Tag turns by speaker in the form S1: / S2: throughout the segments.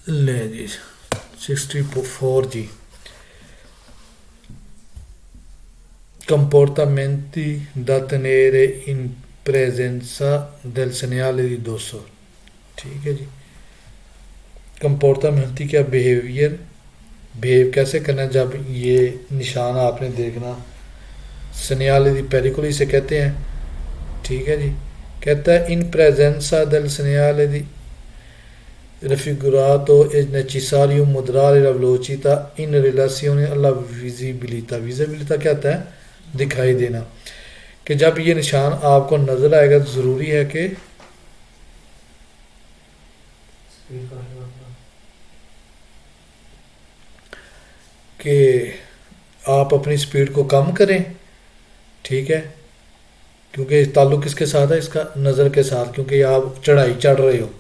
S1: ले जी 64 जी comportamenti da tenere in presenza del segnale di dosso। ठीक है जी। कंपोर्टामेंटी क्या बिहेवियर, बिहेव कैसे करना जब ये निशान आपने देखना। सनियाले दी पेरिकोली से कहते हैं। ठीक है जी। कहता है इन प्रेजेंसा del segnale di raffigurato è necessario moderare la velocità in relazione alla visibilità। विजिबिलिटा क्या होता है? दिखाई देना। कि जब ये निशान आपको नजर आएगा तो ज़रूरी है कि आप अपनी स्पीड को कम करें। ठीक है। क्योंकि ताल्लुक किसके साथ है इसका? नज़र के साथ, क्योंकि आप चढ़ाई चढ़ रहे हो।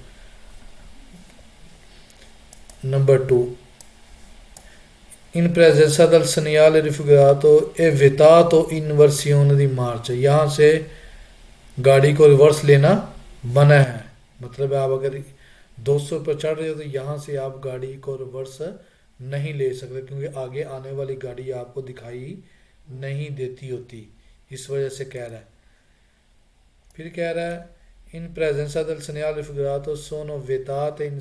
S1: Number 2, in presenza del segnale raffigurato è vietato inversione di marcia। यहाँ से गाड़ी को रिवर्स लेना मना है। मतलब आप अगर 200 पर चढ़ रहे हो तो यहाँ से आप गाड़ी को रिवर्स नहीं ले सकते, क्योंकि आगे आने वाली गाड़ी आपको दिखाई नहीं देती होती। इस वजह से कह रहा है। फिर कह रहा है इन presenza del segnale raffigurato sono vietate in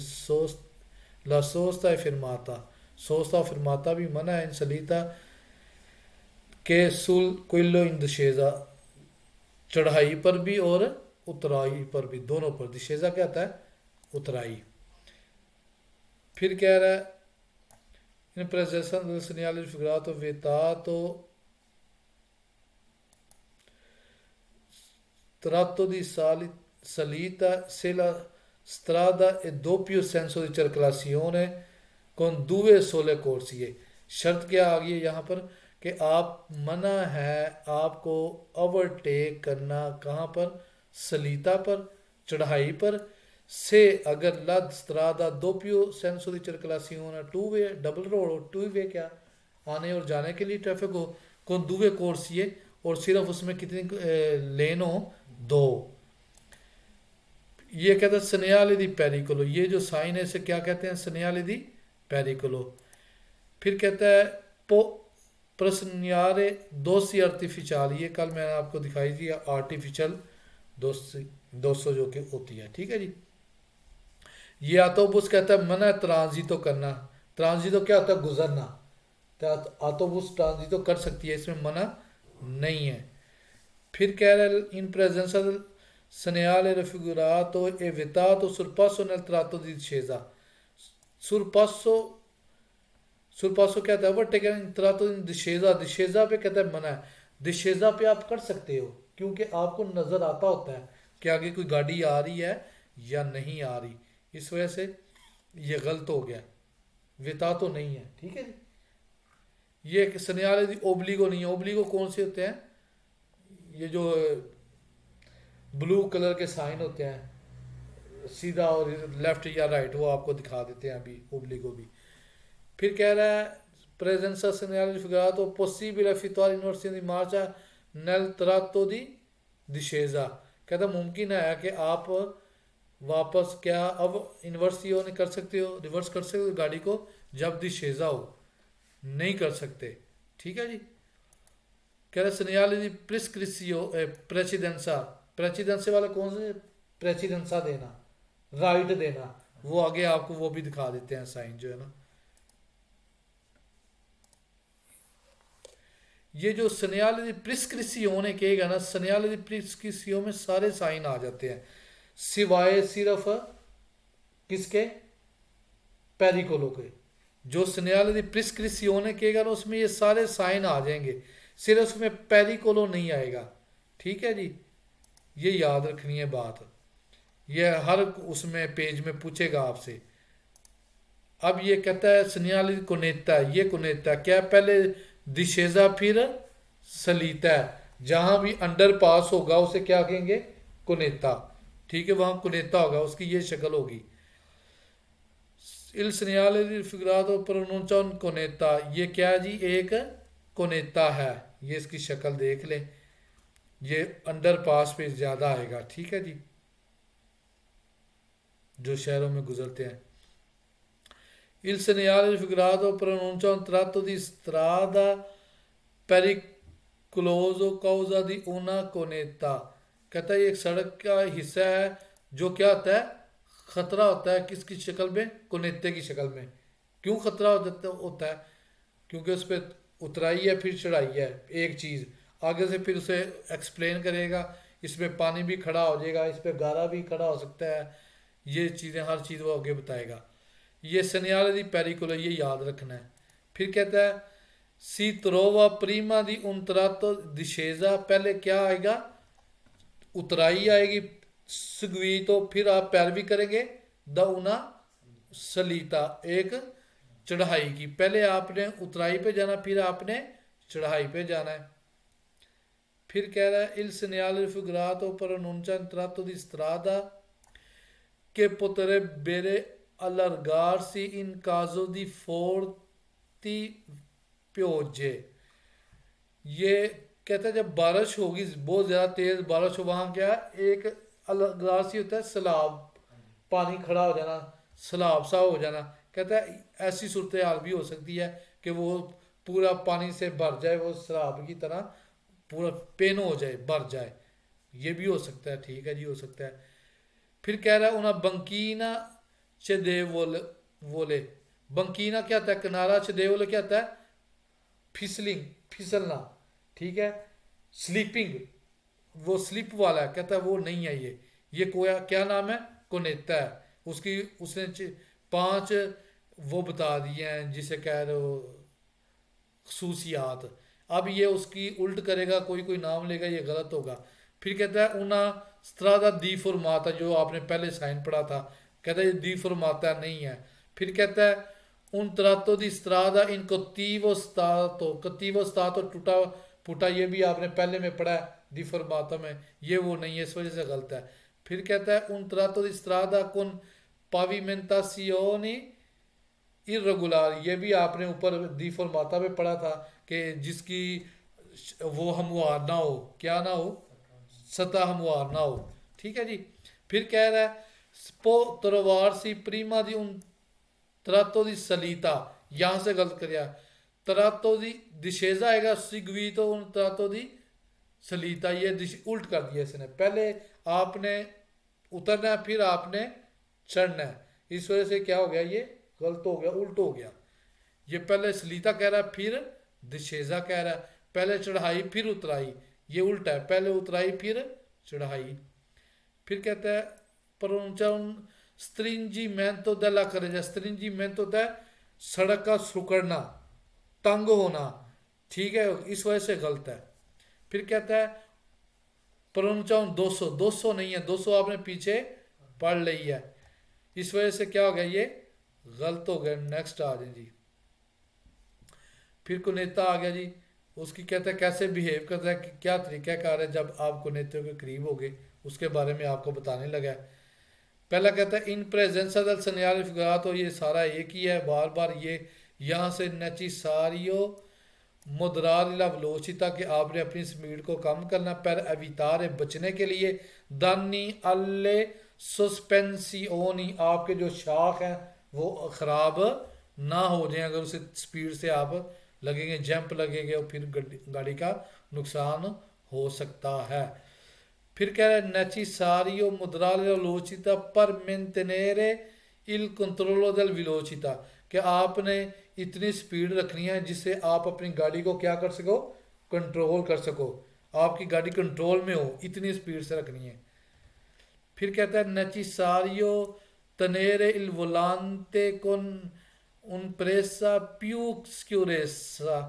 S1: la sosta e fermata। सोस्ता फिरमाता भी मना है इन सलीता के सुल कोइलो इन दिशेजा, चढ़ाई पर भी और उतराई पर भी, दोनों पर। दिशेजा क्या होता है? उतराई। फिर कह रहा है इन presenza del segnale raffigurato vietato tratto di salita se la strada è doppio senso di circolazione con due sole corsie। शर्त क्या आ गई है यहाँ पर? कि आप मना है आपको ओवरटेक करना कहाँ पर? सलीता पर, चढ़ाई पर। से अगर लद स्त्रादा दोपियो सेंसो दी circolazione two way, double road हो, टू वे क्या, आने और जाने के लिए ट्रैफिक हो, कौन दुवे कोर्सिए, और सिर्फ उसमें कितनी लेन हो? दो। ये कहता है सनियाले दी पेरिकोलो। ये जो साइन है इसे क्या कहते हैं? सनियाले दी पेरिकोलो। फिर कहता है पो प्रसन्यारे दोसी आर्टिफिशियल। ये कल मैंने आपको दिखाई थी आर्टिफिशियल दोसी 200 जो कि होती है। ठीक है जी। ये आतोबुस कहता है मना ट्रांजितो करना। ट्रांजितो क्या होता है? गुजरना। तो आतोबुस ट्रांजितो कर सकती है, इसमें मना नहीं है। फिर कह रहा है इन presenza del segnale raffigurato è vietato sorpasso nel tratto di discesa। सुरपासो, सुरपासो क्या था? ओवरटेक इन tratto di discesa। डिशेजा पे कहता है मना है। डिशेजा पे आप कर सकते हो क्योंकि आपको नजर आता होता है कि आगे कोई गाड़ी आ रही है या नहीं आ रही। इस वजह से ये गलत हो गया। विता तो नहीं है। ठीक है जी। ये सनियाले दी ओब्लिगो नहीं है। ओब्लिगो कौन से होते हैं? ये जो ब्लू कलर के साइन होते हैं सीधा और लेफ्ट या राइट, वो आपको दिखा देते हैं अभी ओब्लिगो भी। फिर कह रहा है presenza segnalificato possibile effettuare inversione di marcia nel tratto di discesa। कहता मुमकिन है कि आप वापस क्या अब इन्वर्सियोन कर सकते हो, रिवर्स कर सकते हो गाड़ी को जब डिशेजा हो? नहीं कर सकते। ठीक है जी। कह रहे segnale di precedenza। प्रेसिडेंसा वाला कौन से? प्रेसिडेंसा देना, राइट देना। वो आगे आपको वो भी दिखा देते हैं साइन जो है ना। ये जो सनियाले दी प्रिस्क्रिसियोन कहेगा ना, सनियाले दी प्रिस्क्रिसियो में सारे साइन आ जाते हैं सिवाय सिर्फ किसके? पेरिकोलो के। जो सनियाले दी प्रिस्क्रिसियोन कहेगा ना उसमें ये सारे साइन आ जाएंगे, सिर्फ उसमें पेरिकोलो नहीं आएगा। ठीक है जी। ये याद रखनी है बात। ये हर उसमें पेज में पूछेगा आपसे। अब ये कहता है सनियाली कुनेता। ये कुनेता क्या? पहले दिशेजा फिर सलीता है। जहां भी अंडर पास होगा उसे क्या कहेंगे? कुनेता। ठीक है, वहां कुनेता होगा, उसकी ये शक्ल होगी। इल सनियाले फिगरातो प्रोनुncia un कोनेता। ये क्या है जी? एक कोनेता है। ये इसकी शक्ल देख ले। ये अंडर पास पे ज्यादा आएगा। ठीक है जी, जो शहरों में गुजरते हैं। Il segnale raffigurato pronuncia un tratto di strada pericoloso causa di una conetta। कहता है ये एक सड़क का हिस्सा है जो क्या होता है, खतरा होता है, किसकी शक्ल में, कोनेते की शक्ल में। क्यों खतरा होता है? क्योंकि उस पर उतराई है फिर चढ़ाई है एक चीज़, आगे से फिर उसे एक्सप्लेन करेगा, इसमें पानी भी खड़ा हो जाएगा, इस पर गारा भी खड़ा हो सकता है, ये चीज़ें हर चीज़ वो आगे बताएगा। ये सनियाले दी पेरिकोलो, ये याद रखना है। फिर कहता है सी त्रोवा प्रीमा दी उनतरातो दिशेजा, पहले क्या आएगा, उतराई आएगी सुगवी, तो फिर आप पैरवी करेंगे द उना सलीता, एक चढ़ाई की। पहले आपने उतराई पे जाना, फिर आपने चढ़ाई पे जाना है। फिर कह रहा है il segnale raffigurato pronuncia un tratto di strada che potrebbe allargarsi in caso di forti piogge। ये कहता है जब बारिश होगी, बहुत ज़्यादा तेज़ बारिश हो, वहाँ क्या है, एक अलगासी होता है, सैलाब, पानी खड़ा हो जाना, सैलाब सा हो जाना। कहता है ऐसी सूरत हाल भी हो सकती है कि वो पूरा पानी से भर जाए, वो सैलाब की तरह पूरा पेन हो जाए, भर जाए, ये भी हो सकता है। ठीक है जी, हो सकता है। फिर कह रहा है उना बंकीना चेदेवोले वोले। बंकीना क्या होता है, किनारा, चेदेवोले क्या होता है, फिसलिंग, फिसलना। ठीक है, स्लीपिंग, वो स्लिप वाला है, कहता है वो नहीं है ये कोया क्या नाम है, कोनेता है। उसकी उसने 5 वो बता दिए हैं जिसे कह रहे हो खसूसियात। अब ये उसकी उल्ट करेगा, कोई कोई नाम लेगा, ये गलत होगा। फिर कहता है उना स्त्रादा दी फॉर्माता, जो आपने पहले साइन पढ़ा था, कहता है ये दी फॉर्माता नहीं है। फिर कहता है उन तरातो दी स्त्रादा इन कत्तीवो स्तातो टूटा फूटा, ये भी आपने पहले में पढ़ा है दी फॉर्माता में, ये वो नहीं है, इस वजह से गलत है। फिर कहता है उन तरातो दी स्त्रादा कुन पाविमेंटासियोनी इर्रेगुलर, ये भी आपने ऊपर दी फॉर्माता में पढ़ा था कि जिसकी वो हमवार ना हो, क्या ना हो, सतह हमवार ना हो। ठीक है जी। फिर कह रहा है स्पो तरवार सी प्रीमा दी उन तरातो दी सलीता, यहां से गलत कर, तरातो दी दिशेजा आएगा सिगवी, तो उन तरातो दी सलीता, ये उल्ट कर दिया इसने, पहले आपने उतरना है फिर आपने चढ़ना है, इस वजह से क्या हो गया, ये गलत हो गया, उल्ट हो गया। ये पहले सलीता कह रहा है फिर दिशेजा कह रहा है, पहले चढ़ाई फिर उतराई, ये उल्टा है, पहले उतराई फिर चढ़ाई। फिर कहता है प्रोनुncia un stringimento della carreggiata। stringimento होता है सड़क का सिकुड़ना, तंग होना। ठीक है, इस वजह से गलत है। फिर कहता है प्रोनुncia un 200, 200 नहीं है, 200 आपने पीछे पढ़ ली है, इस वजह से क्या हो गया, ये गलत हो गया। नेक्स्ट आ जाए जी। फिर कुनेता आ गया जी, उसकी कहता है कैसे बिहेव करता है, क्या तरीका कार है जब आप कुनेते के करीब हो गए, उसके बारे में आपको बताने लगा है। पहला कहता है इन प्रेजेंस दल सनियाल फिगरा, तो ये सारा एक ही है, बार बार ये यहाँ से नेचिसारियो मुद्रारिला वेलोसिटा, कि आपने अपनी स्पीड को कम करना, पर अवितार बचने के लिए दानी अल्ले सस्पेंसियोनी, आपके जो शाख हैं वो ख़राब ना हो जाए, अगर उसे स्पीड से आप लगेंगे, जंप लगेंगे और फिर गाड़ी का नुकसान हो सकता है। फिर कह रहे नेचिसारियो मुद्रारिला वेलोसिटा पर मेंटेनेरे इल कंट्रोलो del velocità, कि आपने इतनी स्पीड रखनी है जिससे आप अपनी गाड़ी को क्या कर सको, कंट्रोल कर सको, आपकी गाड़ी कंट्रोल में हो, इतनी स्पीड से रखनी है। फिर कहता है नेचिसारियो तनेरे इल वोलांते con un presa più scuresa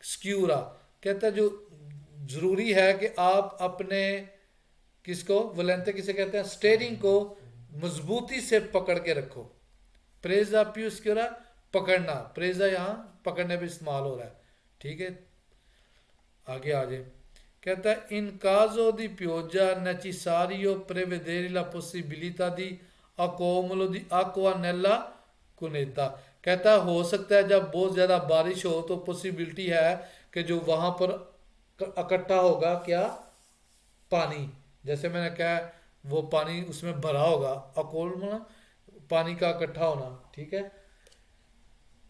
S1: स्क्यूरा, कहता है जो ज़रूरी है कि आप अपने किसको, वलेंते किसे कहते हैं, स्टेयरिंग को मजबूती से पकड़ के रखो। प्रेजा प्यू स्क्यूरा, पकड़ना, प्रेजा यहाँ पकड़ने पे इस्तेमाल हो रहा है। ठीक है, आगे आ जाए। कहता है इन caso di pioggia necessario prevedere la possibilità di accumulo di acqua nella cuneta। कहता है हो सकता है जब बहुत ज़्यादा बारिश हो तो पॉसिबिलिटी है कि जो वहाँ पर इकट्ठा होगा क्या, पानी, जैसे मैंने कहा वो पानी उसमें भरा होगा, अकोल पानी का इकट्ठा होना। ठीक है,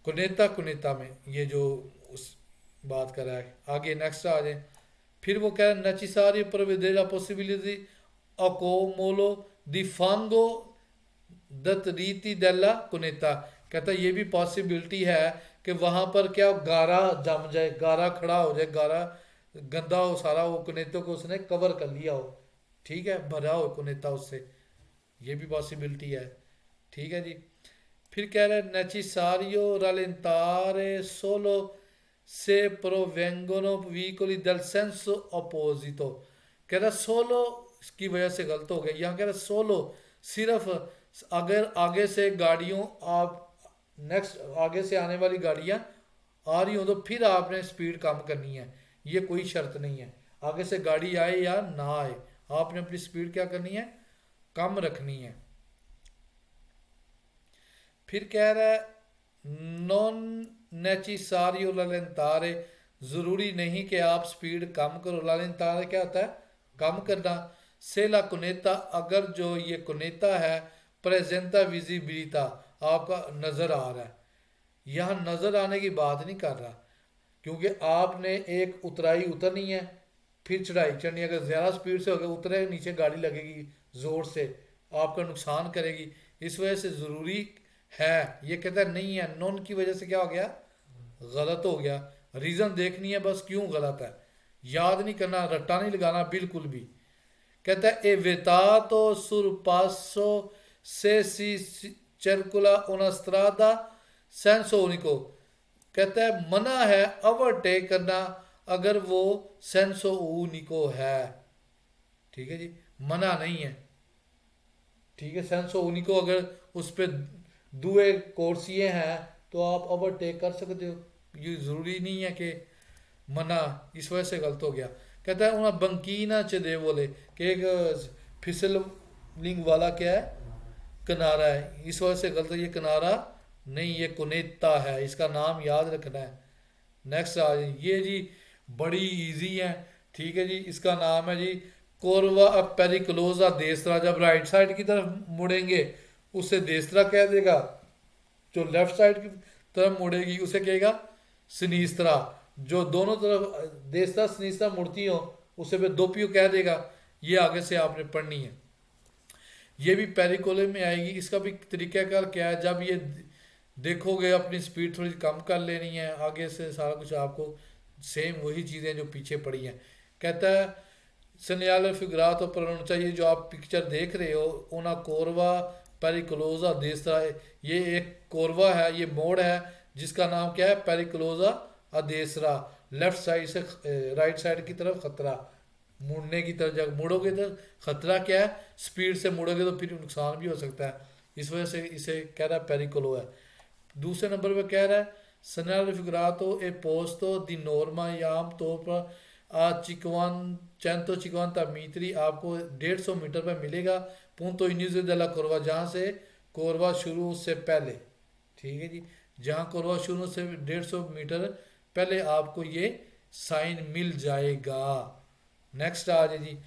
S1: कुनेता कुनेता में ये जो उस बात कर रहा है। आगे नेक्स्ट आ जाए। फिर वो कह रहा है necessario prevedere la possibility accumulo di fango दत्तरीति डेला कुनेता। कहता है ये भी पॉसिबिलिटी है कि वहां पर क्या गारा जम जाए, गारा खड़ा हो जाए, गारा गंदा हो सारा, वो कुनेतों को उसने कवर कर लिया हो, ठीक है, भरा हो कुनेता उससे, ये भी पॉसिबिलिटी है। ठीक है जी। फिर कह रहे हैं necessario rallentare solo se provengono veicoli del senso opposito। कह रहा सोलो की वजह से गलत हो गया, यहाँ कह रहा सोलो सिर्फ अगर आगे से गाड़ियों आप नेक्स्ट आगे से आने वाली गाड़ियाँ आ रही हो तो फिर आपने स्पीड कम करनी है, ये कोई शर्त नहीं है। आगे से गाड़ी आए या ना आए, आपने अपनी स्पीड क्या करनी है, कम रखनी है। फिर कह रहा है नॉन नेचेसारियो ललेंतारे, ज़रूरी नहीं कि आप स्पीड कम करो। ललेंतारे क्या होता है, कम करना। से ला कुनेता, अगर जो ये कुनेता है प्रेजेंटा विजिबिलिटा, आपका नज़र आ रहा है, यहाँ नज़र आने की बात नहीं कर रहा, क्योंकि आपने एक उतराई उतरनी है, फिर चढ़ाई चढ़नी है। अगर ज़्यादा स्पीड से होगा उतरे नीचे गाड़ी लगेगी ज़ोर से, आपका नुकसान करेगी, इस वजह से ज़रूरी है। ये कहता है नहीं है, नॉन की वजह से क्या हो गया, गलत हो गया। रीज़न देखनी है बस क्यों गलत है, याद नहीं करना, रट्टा नहीं लगाना बिल्कुल भी। कहता है ए वेतातो सुरपासो से सी चर्कुला उनस्त्रादा सेंसोनिको। कहता है मना है ओवरटेक करना अगर वो सेंसो ऊनिको है। ठीक है जी, मना नहीं है। ठीक है, सेंसो ऊनिको अगर उस पर दुए कोर्सिए हैं तो आप ओवरटेक कर सकते हो, ये ज़रूरी नहीं है कि मना, इस वजह से गलत हो गया। कहता है उन्हें बंकीना च दे बोले कि एक फिसलिंग वाला क्या है, किनारा है, इस वजह से गलत है, ये किनारा नहीं, ये कुनेता है, इसका नाम याद रखना है। नेक्स्ट आ जाए, ये जी बड़ी इजी है। ठीक है जी, इसका नाम है जी कोरवा पेरिक्लोजा देसरा। जब राइट साइड की तरफ मुड़ेंगे उसे देसरा कह देगा, जो लेफ्ट साइड की तरफ मुड़ेगी उसे कहेगा सिनीस्त्रा। जो दोनों तरफ देसरा सिनीस्त्रा मुड़ती हो उसे फिर दोपियो कह देगा। ये आगे से आपने पढ़नी है, ये भी पेरिकोले में आएगी। इसका भी तरीक़ाकार क्या है, जब ये देखोगे अपनी स्पीड थोड़ी कम कर लेनी है, आगे से सारा कुछ आपको सेम वही चीज़ें जो पीछे पड़ी हैं। कहता है सनियाल फिगरातो प्रोनुncia, ये जो आप पिक्चर देख रहे हो ओना कोरवा पेरिकोलोजा देसरा, ये एक कोरवा है, ये मोड़ है जिसका नाम क्या है, पेरिकोलोजा अदेसरा। लेफ्ट साइड से राइट साइड की तरफ खतरा, मुड़ने की तरफ, जब मुड़ोगे तो खतरा क्या है, स्पीड से मुड़ोगे तो फिर नुकसान भी हो सकता है, इस वजह से इसे कह रहा है पेरिकोलो है। दूसरे नंबर पे कह रहा है सनल फिगरातो ए पोस्तो दी नॉर्मा, या आम तौर पर चिकवान चैंतो चिकवानता मीत्री, आपको 150 मीटर पर मिलेगा। पुंतो इन्यूज दला कोरवा, जहाँ से कोरवा शुरू से पहले। ठीक है जी, जहाँ कोरवा शुरू से 150 मीटर पहले आपको ये साइन मिल जाएगा। नेक्स्ट आ जाए जी।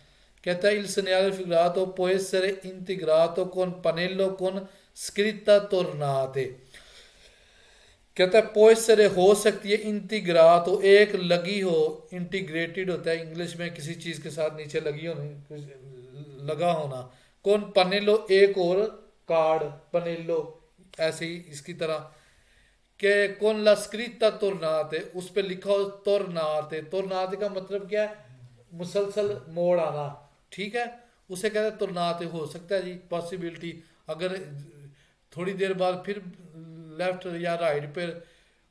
S1: कहता है il segnale figurato può essere integrato con pannello con scritta tornate। कहता है पोएसरे हो सकती है, इंटीग्रातो एक लगी हो, इंटीग्रेटेड होता है इंग्लिश में, किसी चीज़ के साथ नीचे लगी होनी, लगा होना। कौन पनेलो, एक और कार्ड पनेलो, ऐसे ही इसकी तरह के कौन लस्क्रिता तुरनाते, उस पर लिखा हो तुरनाते। तुरनाते का मतलब क्या है, मुसलसल मोड़ आना। ठीक है, उसे कहते हैं तुरनाते, हो सकता है जी पॉसिबिलिटी, अगर थोड़ी देर बाद फिर लेफ्ट या राइट पर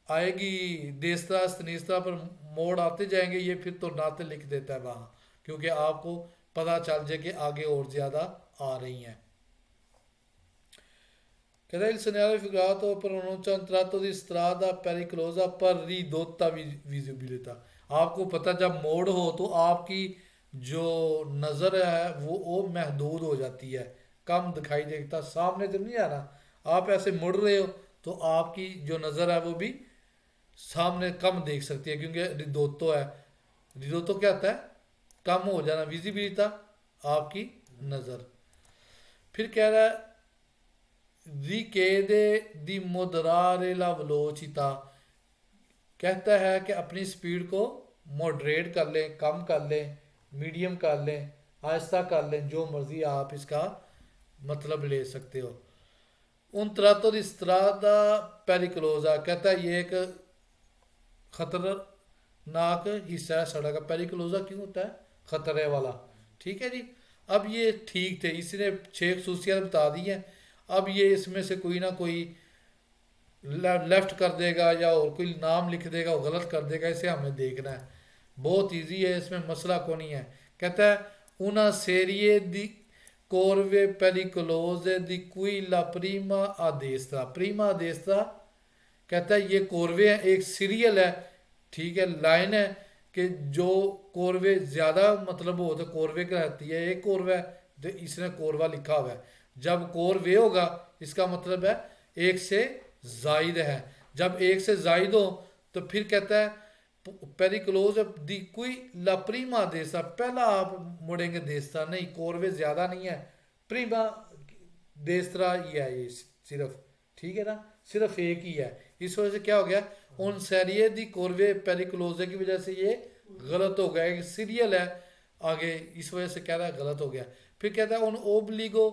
S1: आएगी देसरा स्तनीस्त्रा पर मोड़ आते जाएंगे, ये फिर तुरनाते लिख देता है वहाँ, क्योंकि आपको पता चल जाए कि आगे और ज़्यादा आ रही हैं। Cadê il segnale figurato pronuncia un tratto di strada pericolosa per ridotta visibilità। आपको पता जब मोड़ हो तो आपकी जो नज़र है वो महदूद हो जाती है, कम दिखाई देता, सामने तो नहीं आ रहा, आप ऐसे मुड़ रहे हो तो आपकी जो नज़र है वो भी सामने कम देख सकती है, क्योंकि रिदोतो है। रिदोतो क्या होता है, कम हो जाना, विजिबिलिटी आपकी नज़र। फिर कह रहा है richiede di moderare la velocità, कहता है कि अपनी स्पीड को मॉडरेट कर लें, कम कर लें, मीडियम कर लें, आहिस्ता कर लें, जो मर्जी आप इसका मतलब ले सकते हो। उन trattato di strada pericolosa, कहता है ये एक खतरनाक हिस्सा है सड़क का। पेरिकलोजा क्यों होता है? खतरे वाला। ठीक है जी। अब ये ठीक थे, इसने 6 खसूसियात बता दी हैं। अब ये इसमें से कोई ना कोई लेफ्ट कर देगा या और कोई नाम लिख देगा, वो गलत कर देगा, इसे हमें देखना है। बहुत इजी है, इसमें मसला को नहीं है। कहता है una serie di corve pericolose di cui la prima a destra, prima a destra कहता है ये कोरवे हैं, एक सीरियल है, ठीक है, लाइन है कि जो कोरवे ज़्यादा मतलब हो तो कोरवे कहती है, एक कोरवा है तो इसने कोरवा लिखा हुआ है। जब कोरवे होगा इसका मतलब है एक से जायद है। जब एक से जायद हो तो फिर कहता है पेरिक्लोज दी कोई लाप्रीमा देसा, पहला आप मुड़ेंगे देस्ता नहीं, कोरवे ज़्यादा नहीं है, प्रीमा देस्त्रा ही है ये सिर्फ। ठीक है ना, सिर्फ एक ही है। इस वजह से क्या हो गया, उन सैरिये दी कोरवे पेरिक्लोजे की वजह से ये गलत हो गया, एक सीरियल है आगे, इस वजह से कह रहा है गलत हो गया। फिर कहता है उन ओबलिगो,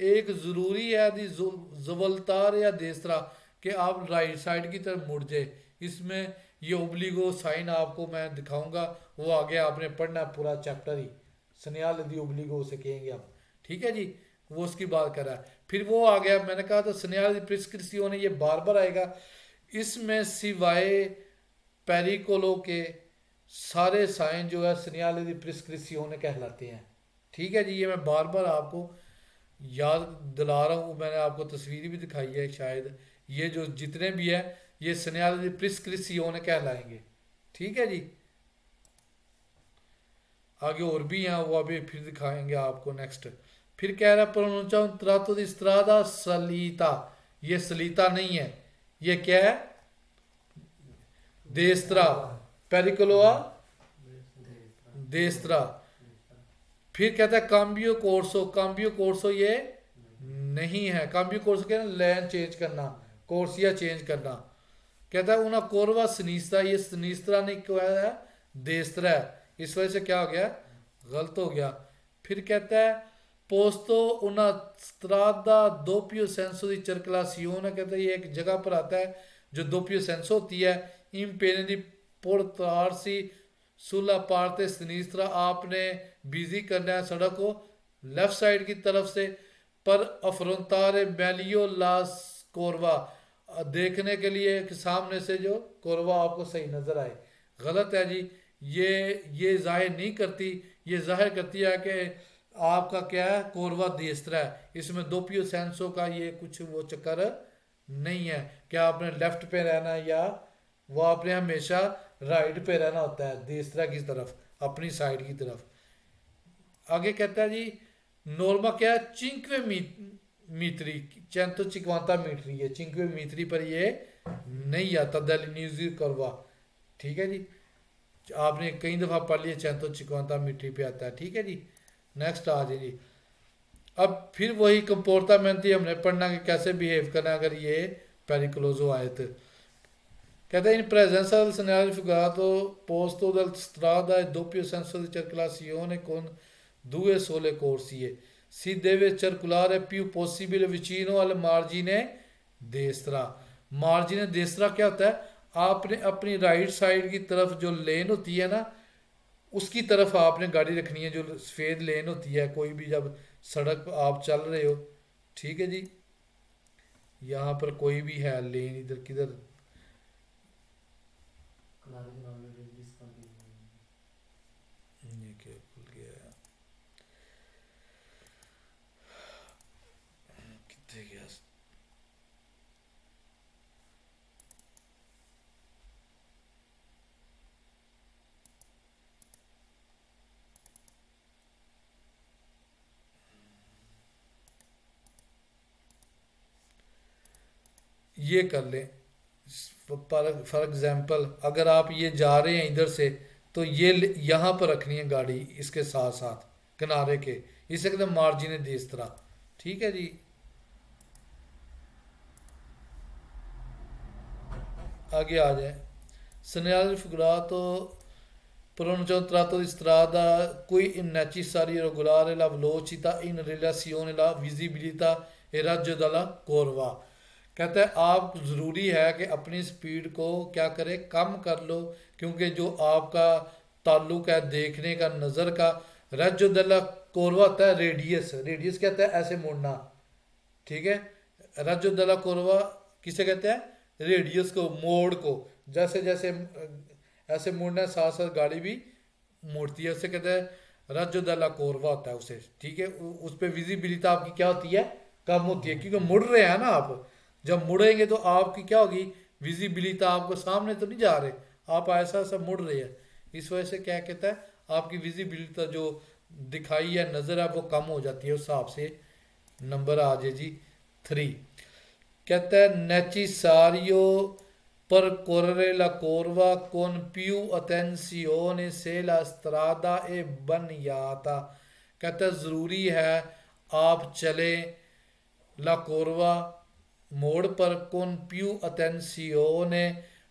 S1: एक ज़रूरी है दी जवलतार या देस्त्रा, कि आप राइट साइड की तरफ मुड़ जाए। इसमें ये ओबलिगो साइन आपको मैं दिखाऊंगा, वो आगे आपने पढ़ना पूरा चैप्टर ही, सनियाल दी ओबलिगो से कहेंगे आप। ठीक है जी, वो उसकी बात कर रहा है। फिर वो आ गया, मैंने कहा था सनियाल प्रिस्क्रिप्शन, ये बार बार आएगा। इसमें सिवाय पेरिकोलो के सारे साइन जो है सनियाल दी प्रिस्क्रिप्शन कहलाते हैं। ठीक है जी, ये मैं बार बार आपको याद दिला रहा हूँ, मैंने आपको तस्वीर भी दिखाई है शायद। ये जो जितने भी है ये सनियाल दी प्रिस्क्रिप्शन कहलाएंगे। ठीक है जी, आगे और भी हैं, वो अभी फिर दिखाएंगे आपको नेक्स्ट। फिर कह रहा है प्रोनुncia un tratto di strada salita, ये सलीता नहीं है, ये क्या है? देस्त्रा, पेरिकोलोआ देस्त्रा। फिर कहता है काम्बियो कोर्सो, काम्बियो कोर्सो ये नहीं है। काम्बियो कोर्सो क्या है? लैन चेंज करना, कोर्सिया चेंज करना। कहता है उना कोरवा सनीस्त्रा, ये सनीस्त्रा नहीं क्या है, देस्त्रा है। इस वजह से क्या हो गया, गलत हो गया। फिर कहता है पोस्तो una strada doppio senso di circolazione, कहता है ये एक जगह पर आता है जो doppio senso होती है। impegno di portarsi sulla parte sinistra, आपने बिजी करना है सड़क को लेफ्ट साइड की तरफ से। पर affrontare meglio la curva, देखने के लिए कि सामने से जो कोरवा आपको सही नजर आए। गलत है जी, ये जाहिर नहीं करती, ये जाहिर करती है कि आपका क्या है, कोरवा देस्त्रा है। इसमें दोपियो सेंसो का ये कुछ वो चक्कर नहीं है कि आपने लेफ्ट पे रहना है, या वो आपने हमेशा राइट पे रहना होता है, देस्त्रा की तरफ, अपनी साइड की तरफ। आगे कहता है जी नॉर्मा क्या है, चिंक्वे मीत्री, चैंतो चिकवांता मीटरी है, चिंक्वे मीत्री पर ये नहीं आता न्यूजी करवा। ठीक है जी, आपने कई दफ़ा पढ़ लिया, चैंतो चिकवांता मीटरी पे आता है। ठीक है जी, नेक्स्ट आ जाए जी। अब फिर वही कंपोर्टामेंट हमने पढ़ना कि कैसे बिहेव करना अगर ये पेरिकोलोजो आए तो। कहते हैं इन presenza del segnale figurato posto dal strada e doppio senso di circolazione con due sole corsie, si deve circolare più possibile vicino al margine destra। मार्जिन देस्त्रा क्या होता है, आपने अपनी राइट साइड की तरफ जो लेन होती है ना, उसकी तरफ आपने गाड़ी रखनी है, जो सफ़ेद लेन होती है कोई भी जब सड़क पर आप चल रहे हो। ठीक है जी, यहाँ पर कोई भी है लेन, इधर किधर ये क्या भूल गया, कितने गया, ये कर लें। फॉर एग्जांपल अगर आप ये जा रहे हैं इधर से, तो ये यहाँ पर रखनी है गाड़ी, इसके साथ साथ किनारे के, इसे कहते हैं मार्जिन देस्त्रा। ठीक है जी, आगे आ जाए। segnale figurato pronuncia un tratto di strada cui necessario regolare la velocità in relazione alla visibilità e raggio della curva। कहता है आप ज़रूरी है कि अपनी स्पीड को क्या करें, कम कर लो, क्योंकि जो आपका ताल्लुक है देखने का, नज़र का, रज्जो दल्ला कोरवा होता है रेडियस, रेडियस कहता है ऐसे मुड़ना, ठीक है। रज्जो दल्ला कोरवा किसे कहते हैं, रेडियस को, मोड़ को, जैसे जैसे ऐसे मुड़ना है साथ साथ गाड़ी भी मुड़ती है, उसे कहते हैं रज्जो दल्ला कोरवा होता है उसे, ठीक है। उस पर विजिबिलिटी आपकी क्या होती है, कम होती है, क्योंकि मुड़ रहे हैं ना आप, जब मुड़ेंगे तो आपकी क्या होगी, विजिबिलिटी, आपको सामने तो नहीं जा रहे, आप ऐसा ऐसा मुड़ रहे हैं, इस वजह से क्या कहता है आपकी विजिबिलिटी जो दिखाई है, नज़र है, वो कम हो जाती है। उस हिसाब से नंबर आ जाए जी 3। कहता है necessario percorrere la curva con più attenzione se la strada è bagnata। कहता है ज़रूरी है आप चलें ला कोरवा मोड़ पर, कौन प्यू अटेंसियोने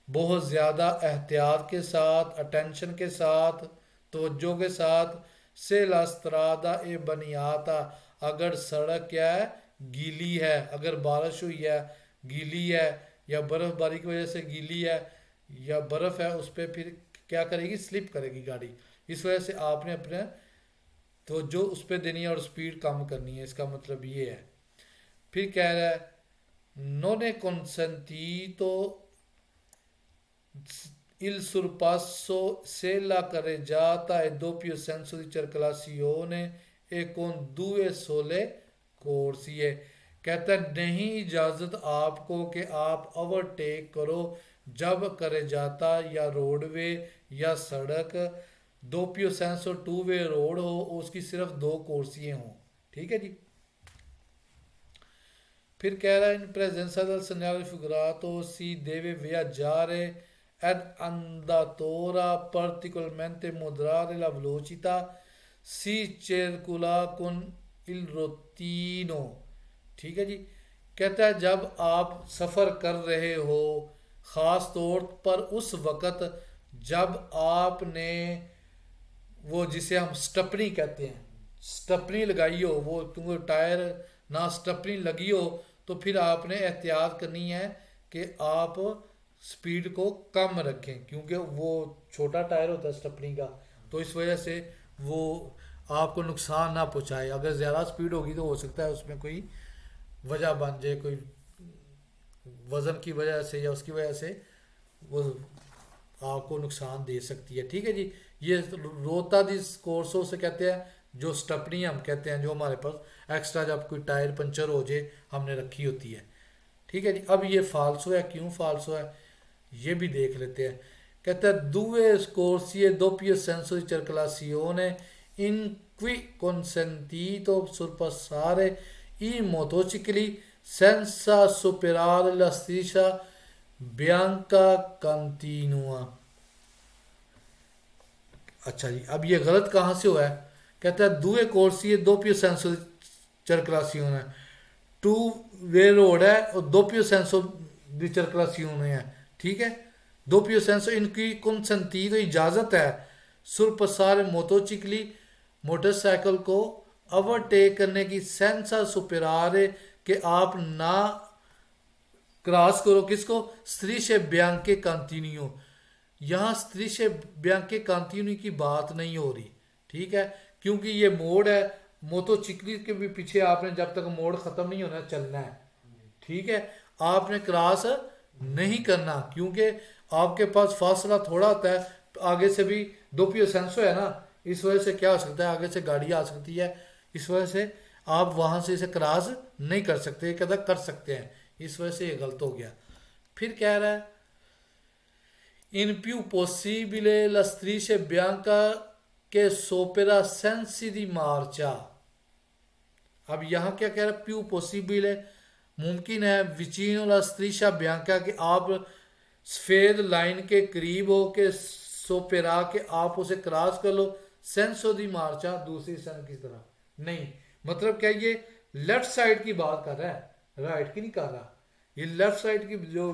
S1: बहुत ज़्यादा एहतियात के साथ, अटेंशन के साथ, तवज्जो के साथ, से ला स्त्रादा ए बनियाता, अगर सड़क क्या है, गीली है, अगर बारिश हुई है गीली है, या बर्फ़बारी की वजह से गीली है, या बर्फ़ है उस पर, फिर क्या करेगी, स्लिप करेगी गाड़ी, इस वजह से आपने अपने तो जो उस पर देनी है और स्पीड कम करनी है, इसका मतलब ये है। फिर कह रहा है non è consentito il sorpasso se la carreggiata è doppio senso di circolazione e con due sole corsie। कहता है नहीं इजाज़त आपको कि आप ओवरटेक करो जब करे जाता या रोडवे या सड़क दोपियो सेंस और टू वे रोड हो, उसकी सिर्फ दो कोर्सियाँ हों, ठीक है जी। फिर कह रहा है in presenza del segnale figurato si deve viaggiare ed andatura particolarmente moderare la velocità, si circola con il rottino, ठीक है जी। कहता है जब आप सफ़र कर रहे हो, ख़ास तौर पर उस वक़्त जब आपने वो जिसे हम स्टपनी कहते हैं, स्टपनी लगाई हो, वो क्योंकि टायर ना स्टपनी लगी हो, तो फिर आपने एहतियात करनी है कि आप स्पीड को कम रखें, क्योंकि वो छोटा टायर होता है स्टपनी का, तो इस वजह से वो आपको नुकसान ना पहुंचाए। अगर ज़्यादा स्पीड होगी तो हो सकता है उसमें कोई वजह बन जाए, कोई वज़न की वजह से या उसकी वजह से वो आपको नुकसान दे सकती है, ठीक है जी। ये रोता दिस कोर्सों से कहते हैं, जो स्टपनी हम कहते हैं, जो हमारे पास एक्स्ट्रा जब कोई टायर पंचर हो जाए हमने रखी होती है, ठीक है जी। अब ये फाल्सो है, क्यों फाल्सो है ये भी देख लेते हैं। कहता है due scorsie doppio senso di circolazione in cui consentito sorpassare i motocicli senza superare la striscia bianca continua। अच्छा जी, अब ये गलत कहाँ से हुआ है। कहता है दुए कोर्सी दो पियो सेंसो सर्कुलासियोन है, टू वे रोड है और दो पियो सेंसो दी सर्कुलासियोन है, ठीक है। दो पियो सेंसो इनकी कंसेंटी तो इजाज़त है सुरपसार मोटोचिकली मोटरसाइकिल को ओवरटेक करने की, सेंसा सुपेरारे कि आप ना क्रॉस करो किसको, स्त्री से ब्यांके कांतिनियो। यहाँ स्त्री से ब्यांके कांतिनियो की बात नहीं हो रही, ठीक है, क्योंकि ये मोड़ है, मोटोचिकली के भी पीछे आपने जब तक मोड़ ख़त्म नहीं होना चलना है, ठीक है। आपने क्रॉस नहीं करना, क्योंकि आपके पास फासला थोड़ा होता है, आगे से भी दो पियो सेंसो है ना, इस वजह से क्या हो सकता है, आगे से गाड़ी आ सकती है, इस वजह से आप वहाँ से इसे क्रॉस नहीं कर सकते, कहता कर सकते हैं, इस वजह से ये गलत हो गया। फिर कह रहा है इन più possibile la striscia bianca che sopra sensi di marcia। अब यहाँ क्या कह रहा है, più possibile मुमकिन है, vicino la striscia bianca कि आप सफ़ेद लाइन के करीब हो के सोपेरा के आप उसे क्रॉस कर लो, सेंसो दी मार्चा दूसरी सन की तरह नहीं। मतलब क्या, ये लेफ्ट साइड की बात कर रहा है, राइट की नहीं कर रहा। ये लेफ्ट साइड की जो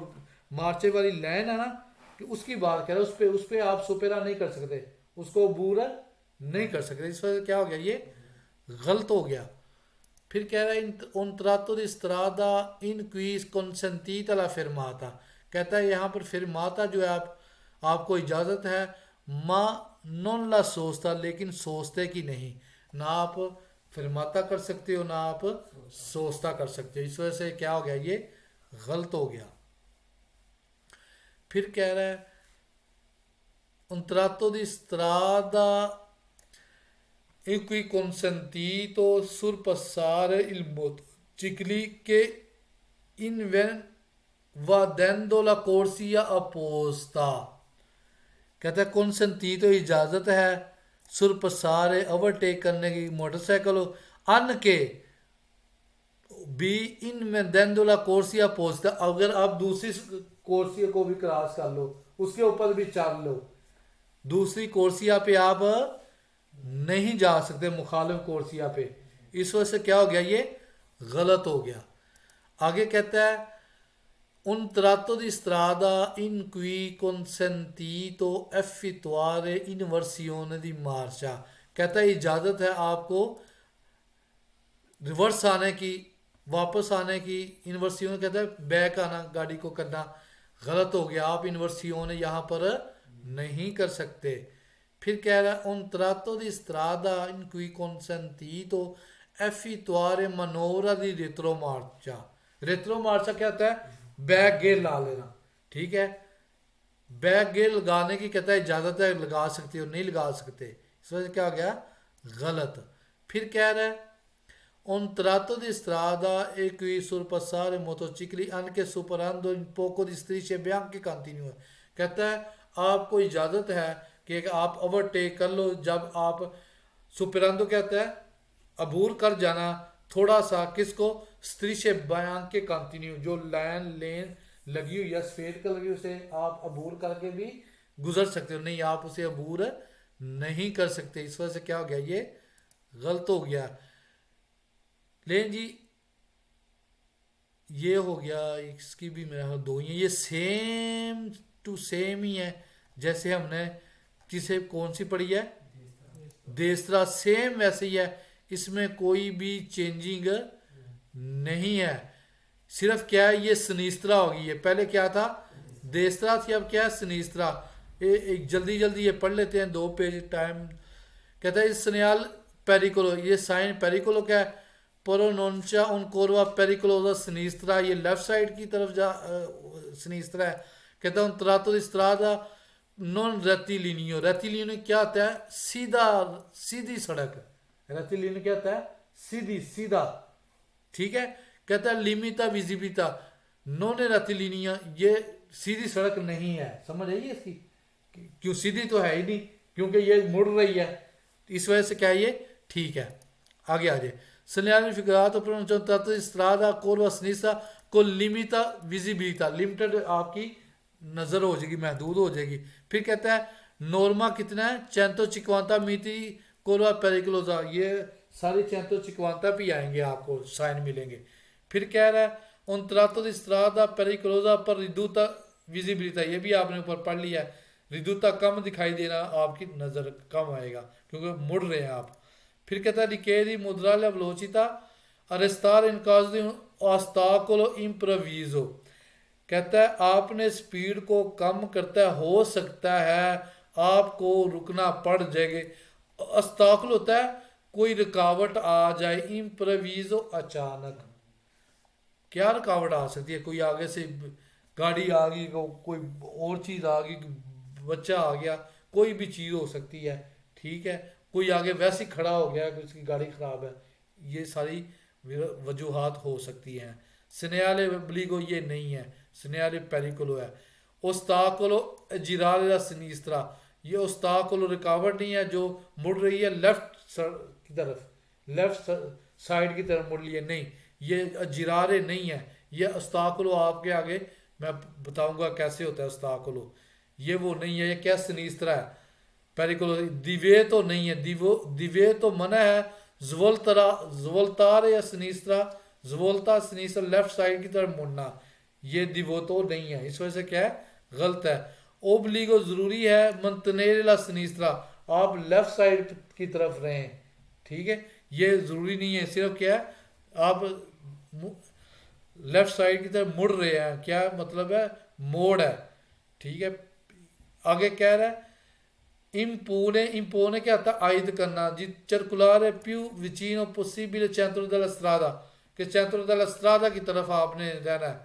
S1: मार्चे वाली लाइन है ना, कि उसकी बात कर रहे हैं, उस पे आप सुपेरा नहीं कर सकते, उसको अबूर नहीं कर सकते। इस वजह से क्या हो गया, ये गलत हो गया। फिर कह रहा है उन तरातो di strada in cui consentita la fermata, कहता है यहाँ पर फिरमाता जो है आपको इजाज़त है, माँ नॉन ला सोचता, लेकिन सोचते कि नहीं, ना आप फिरमाता कर सकते हो ना आप सोचता कर सकते हो। इस वजह से क्या हो गया, ये गलत हो गया। फिर कह रहा है un tratto di strada in cui consentito sorpassare il motocicli che invadendo la corsia apposta, कहता है consentito इजाज़त है, सुरपसारे ओवरटेक करने की मोटरसाइकिल अन के बी इन में देंदोला कोर्सिया पोस्ता, अगर आप दूसरी कोर्सिया को भी क्रॉस कर लो, उसके ऊपर भी चल लो, दूसरी कोर्सिया पे आप नहीं जा सकते, मुखालिफ कोर्सिया पे। इस वजह से क्या हो गया, ये गलत हो गया। आगे कहता है un tratto di strada in cui consentito effettuare inversione di marcia, कहता है इजाज़त है आपको रिवर्स आने की, वापस आने की। इन्वर्सियोन कहता है बैक आना, गाड़ी को करना, गलत हो गया, आप इन्वर्सियोन यहाँ पर नहीं कर सकते। फिर कह रहा है un tratto di strada in cui consentito effettuare manovra di retromarcia, रेट्रोमार्चा क्या होता है, बैक गेयर ला लेना, ठीक है, बैक गेयर लगाने की कहता है इजाज़त है, लगा सकते हो, नहीं लगा सकते। इस वजह से क्या हो गया, गलत। फिर कह रहा है un tratto di strada e qui sorpassare motocicli anche superando in poco di strisce bianche continue, कहता है आपको इजाज़त है कि आप ओवरटेक कर लो, जब आप सुपरांदो कहता है अबूर कर जाना थोड़ा सा, किसको, स्त्रीशे बयान के कंटिन्यू, जो लाइन लेन लगी हुई है सफेद कलर की, उसे आप अबूर करके भी गुजर सकते हो, नहीं आप उसे अबूर नहीं कर सकते। इस वजह से क्या हो गया, ये गलत हो गया। लेकिन जी ये हो गया, इसकी भी मेरा दो ही है, ये सेम टू सेम ही है जैसे हमने किसे कौन सी पढ़ी है, देसरा, सेम वैसे ही है, इसमें कोई भी चेंजिंग नहीं है। सिर्फ क्या है, ये सनीस्त्रा होगी, ये पहले क्या था, देसरा थी, अब क्या है, सनीस्त्रा। एक जल्दी जल्दी ये पढ़ लेते हैं, 2 पेज टाइम। कहता है सनियाल पेरिकोलो, ये साइन पेरिकोलो क्या है, प्रोनोंचा उन कोरवा पेरिकोलोजा सनीस्त्रा, ये लेफ्ट साइड की तरफ जा सनीस्त्रा है। कहता है उन तरातो स्त्रादा नॉन रेतिलिनियो, रेतिलिनियो क्या होता है, सीधा, सीधी सड़क, रेतिलिनियो क्या होता है, सीधी सीधा, ठीक है। कहता है लिमिता विजिबिता नॉन रेतिलिनिया, ये सीधी सड़क नहीं है, समझ आइए इसकी, क्यों सीधी तो है ही नहीं, क्योंकि ये मुड़ रही है, इस वजह से क्या है, ये ठीक है। आगे आ जाए, segnale figurato per un tratto di strada curva a sinistra con limita visibilità, limited आपकी नज़र हो जाएगी, महदूद हो जाएगी। फिर कहता है नॉर्मा कितना है, 150 मीटर कोरवा पेरिकुलोसा, ये सारी 150 भी आएंगे, आपको साइन मिलेंगे। फिर कह रहा है उन tratto di strada pericolosa per ridotta visibilità, ये भी आपने ऊपर पढ़ लिया है, रिदुता कम दिखाई देना, आपकी नज़र कम आएगा क्योंकि मुड़ रहे हैं आप। फिर कहता है रिकेरी मुद्राल्या वेलोचिता अरेस्तार इन काज दी ऑस्ताकोलो इम्प्रोविजो, कहता है आपने स्पीड को कम करता है, हो सकता है आपको रुकना पड़ जाएगा। अस्ताकल होता है कोई रुकावट आ जाए, इम्प्रोविजो अचानक, क्या रुकावट आ सकती है, कोई आगे से गाड़ी आ गई, कोई और चीज़ आ गई, बच्चा आ गया, कोई भी चीज़ हो सकती है, ठीक है, कोई आगे वैसे ही खड़ा हो गया, उसकी गाड़ी ख़राब है, ये सारी वजूहात हो सकती हैं। सनियाले ब्लिगो ये नहीं है, सनियाले पेरिकोलो है। ओस्ताकोलो जिराला सिनीस्त्रा, ये ओस्ताकोलो रुकावट नहीं है जो मुड़ रही है लेफ्ट की तरफ, लेफ्ट साइड की तरफ मुड़ रही है, नहीं, ये जिरारे नहीं है, ये ओस्ताकोलो आपके आगे मैं बताऊंगा कैसे होता है ओस्ताकोलो, ये वो नहीं है, ये क्या सिनीस्त्रा है। पेरिकोलो दिवे तो नहीं है, दिवे तो मना है, ज्वलतार या सिनीस्त्रा, ज्वलता सिनीस्त्रा लेफ्ट साइड की तरफ मुड़ना, ये दिवोतो नहीं है, इस वजह से क्या है, गलत है। ओब्लिगो ज़रूरी है, मंतनेरेला सनीस्त्रा, आप लेफ्ट साइड की तरफ रहें, ठीक है, ये ज़रूरी नहीं है, सिर्फ क्या है, आप लेफ्ट साइड की तरफ मुड़ रहे हैं, क्या मतलब है, मोड़ है, ठीक है। आगे कह रहा है इम्पोने क्या होता है, आयद करना जी, circolare più vicino possibile centro della strada, कि centro della strada की तरफ आपने रहना है,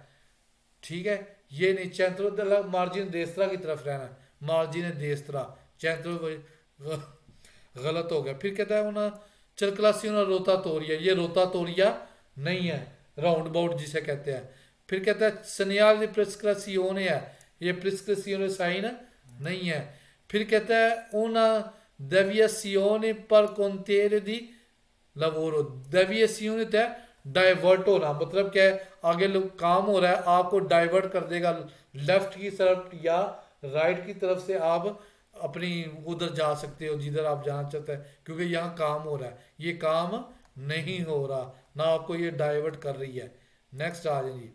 S1: ठीक है, ये नहीं centro della margine destra की तरफ रहना है, margine destra centro गलत हो गया। फिर कहता है उन्हें circolazione rotatoria, ये रोतातोरिया नहीं है, राउंड अबाउट जिसे कहते हैं। फिर कहता है segnale di prescrizione है, ये prescrizione साइन नहीं है। फिर कहता है una deviazione per contere di lavoro, deviazione है डाइवर्ट होना, मतलब क्या है, आगे लोग काम हो रहा है, आपको डाइवर्ट कर देगा लेफ्ट की तरफ या राइट की तरफ से, आप अपनी उधर जा सकते हो जिधर आप जाना चाहते हैं, क्योंकि यहाँ काम हो रहा है, ये काम नहीं हो रहा ना, आपको ये डाइवर्ट कर रही है। नेक्स्ट आ जाइए,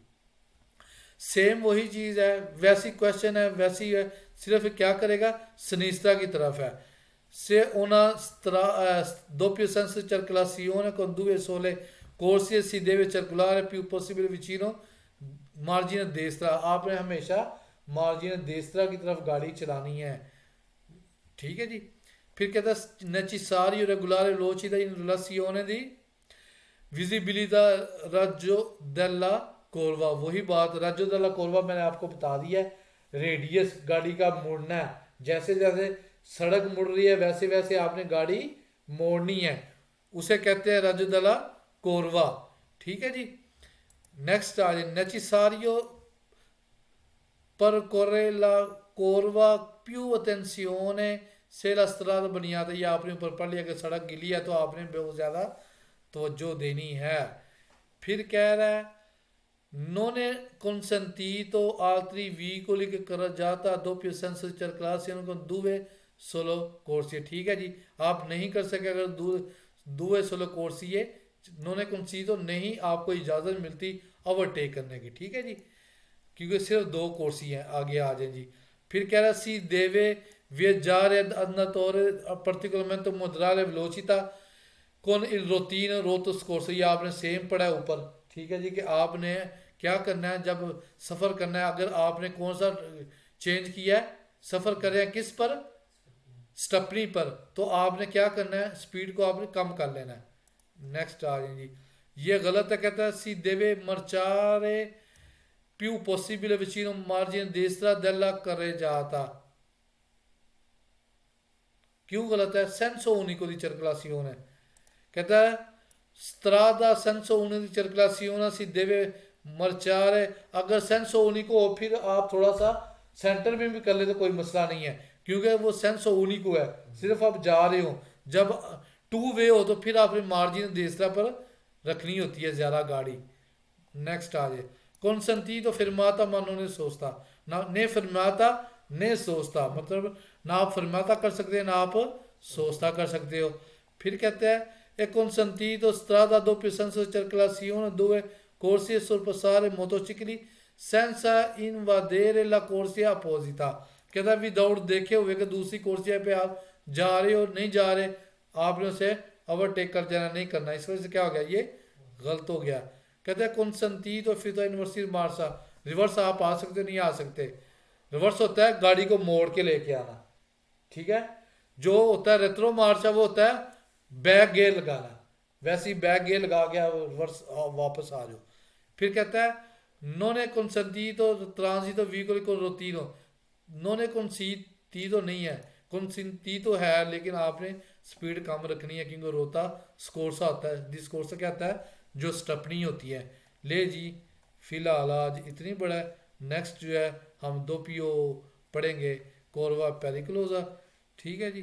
S1: सेम वही चीज़ है, वैसी क्वेश्चन है, वैसी है, सिर्फ क्या करेगा, सिनिस्tra की तरफ है। Se una doppio senso di circolazione con due sole corsie si deve circolare più possibile vicino margine destra, आपने हमेशा मार्जिन destra की तरफ गाड़ी चलानी है, ठीक है जी। फिर कहता है necessario regolare velocità in relazione di विजिबिलिटा राजो दल्ला कोरवा, वही बात, राजो दल्ला कोरवा मैंने आपको बता दिया है, रेडियस गाड़ी का मुड़ना है, जैसे जैसे सड़क मुड़ रही है वैसे वैसे आपने गाड़ी मोड़नी है, उसे कहते हैं राजो दल्ला कोरवा, ठीक है जी। नेक्स्ट आ जाए नेसेसारियो percorre la curva più attenzione se la strada बनियाता, ये आपने ऊपर पढ़ लिया कि सड़क गिली है तो आपने बहुत ज़्यादा तवज्जो देनी है। फिर कह रहा है non è consentito altri veicoli che carreggiata a doppio senso di circolazione con due solo corsie, ठीक है जी, आप नहीं कर सके अगर due solo corsie, non è consentito, नहीं आपको इजाज़त मिलती ओवरटेक करने की, ठीक है जी, क्योंकि सिर्फ दो कोर्सी हैं। आगे आ जाए जी, फिर कह रहा सी देवे viaggiare andatore particolarmente moderare velocità con il routine roto scorso, ये आपने सेम पढ़ा है ऊपर, ठीक है जी, कि आपने क्या करना है जब सफ़र करना है, अगर आपने कौन सा चेंज किया है, सफ़र कर रहे हैं किस पर, स्टपनी पर, तो आपने क्या करना है, स्पीड को आपने कम कर लेना है। नेक्स्ट आ जाए जी, ये गलत है, कहता है सी देवे marciare più possibile vicino margine destra della carreggiata, क्यों गलत है, senso unico di circolazione, कहता है strada senso unico di circolazione si deve marciare, अगर senso unico हो फिर आप थोड़ा सा सेंटर में भी कर ले तो कोई मसला नहीं है, क्योंकि वो senso unico है, सिर्फ आप जा रहे हो, जब टू वे हो तो फिर आपने मार्जिन देसरा पर रखनी होती है ज़्यादा गाड़ी। नेक्स्ट आ जाए consentito fermata ma non sosta, ना ने फरमाता ने सोचता, मतलब ना आप फरमाता कर सकते हैं ना आप सोचता कर सकते हो। फिर कहते हैं e consentito strada a doppio senso di circolazione dove corsie sorpassare motocicli senza invadere la corsia apposita, कहता विदाउट देखे हुए कि दूसरी कोर्सिया पे आप जा रहे हो नहीं जा रहे, आपने उसे ओवरटेक कर जाना नहीं करना, इस वजह से क्या हो गया, ये गलत हो गया। कहते हैं consentito फिर तो इन्वर्सिटी मार्सा, रिवर्स आप आ सकते नहीं आ सकते, रिवर्स होता है गाड़ी को मोड़ के लेके आना, ठीक है, जो होता है रेट्रो मार्चा वो होता है बैक गियर लगाना, वैसे ही बैक गियर लगा के रिवर्स वापस आ जाओ। फिर कहता है non è consentito transito veicoli con routine, non è consentito नहीं है, consentito है लेकिन आपने स्पीड कम रखनी है, क्योंकि रोता स्कोर्सा होता है, डिस्कोर्सा क्या होता है, जो स्टपनी होती है। ले जी फिलहाल आज इतनी बड़ा है, नेक्स्ट जो है हम दो पीओ पढ़ेंगे कोरवा पेरिकुलोजा, ठीक है जी।